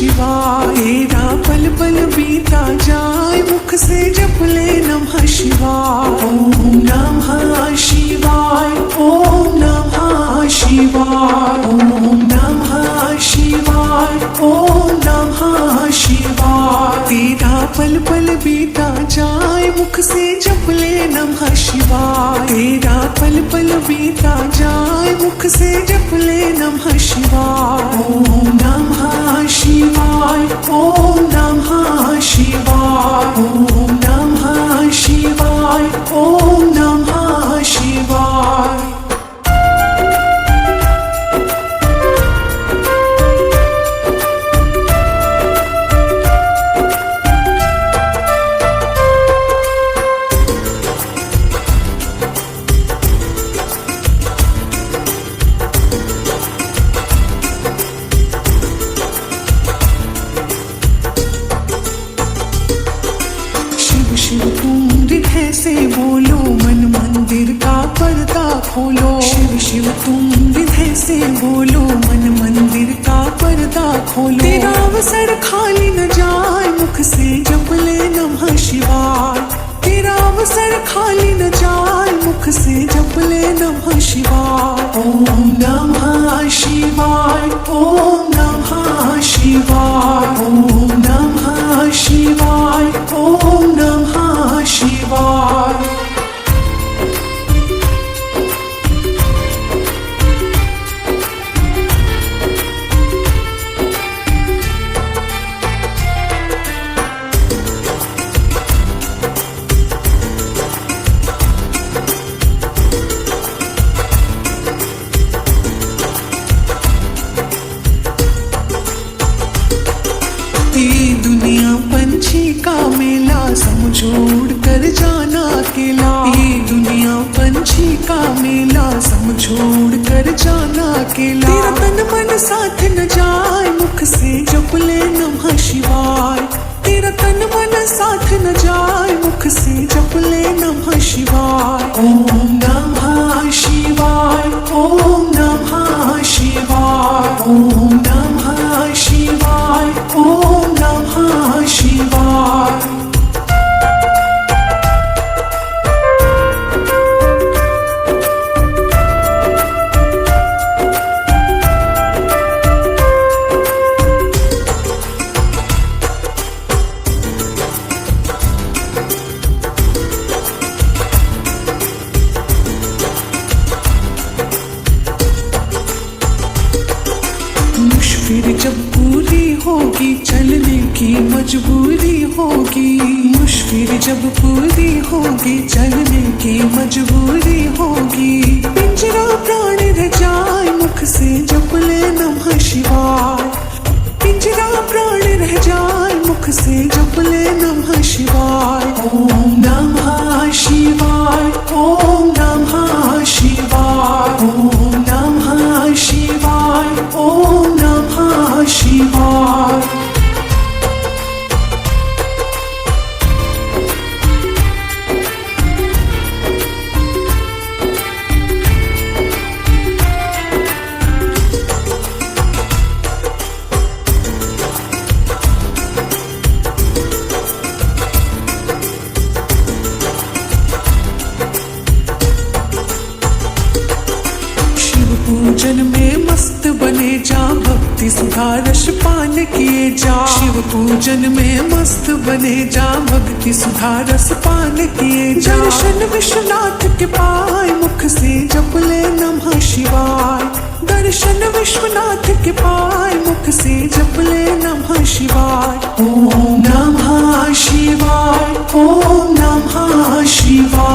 शिवाय। तेरा पल पल बीता जाए मुख से जप ले नमः शिवाय। ओम नमः शिवाय, ओम नमः शिवाय, ओम नमः शिवाय, ओम नमः शिवाय। तेरा पल पल बीता जाए मुख से जप ले नमः शिवाय। तेरा पल पल बीता जाए मुख से जप ले नमः शिवाय। ओम नमः शिवाय, ओम नमः शिवाय, ओम नमः शिवाय, ओम नमः शिवाय। शिव तुम हृदय से बोलो, मन मंदिर का पर्दा खोलो। शिव शिव तुम हृदय से बोलो, मन मंदिर का पर्दा खोलो। तेरा अवसर खाली न जाए मुख से जप ले नमः शिवाय। तेरा अवसर खाली न जाए मुख से जप ले नमः शिवाय। ओम नमः शिवाय, ओम नमः शिवाय, ओम नमः शिवाय, ओम नमः शिवाय। ये दुनिया पंछी का मेला, समझोड़ कर जाना अकेला। ये दुनिया पंछी का मेला, समझोड़ कर जाना अकेला। तेरा तन मन साथ न जाए मुख से जप ले नमः शिवाय। तेरा तन मन साथ न जाए मुख से जप ले नमः शिवाय। ओम नमः शिवाय, ओम नमः शिवाय, ओम नमः शिवाय, ओम नमः शिवाय। मुश्किल जब पूरी होगी चलने की मजबूरी होगी। मुश्किल जब पूरी होगी चलने की मजबूरी होगी। पिंजरा प्राण रह जाए मुख से जप ले नमः शिवाय। पिंजरा प्राण रह जाए मुख से जप ले नमः शिवाय। ओम नमः शिवाय, ओम नमः शिवाय, ओम नमः शिवाय, ओम नमः शिवाय। पूजन में मस्त बने जा, भक्ति सुधा रस पान किए जा। शिव पूजन में मस्त बने जा, भक्ति सुधा रस पान किए जा। दर्शन विश्वनाथ के पाए मुख से जप ले नमः शिवाय। दर्शन विश्वनाथ के पाए मुख से जप ले नमः शिवाय। ओम नमः शिवाय, ओम नमः शिवाय।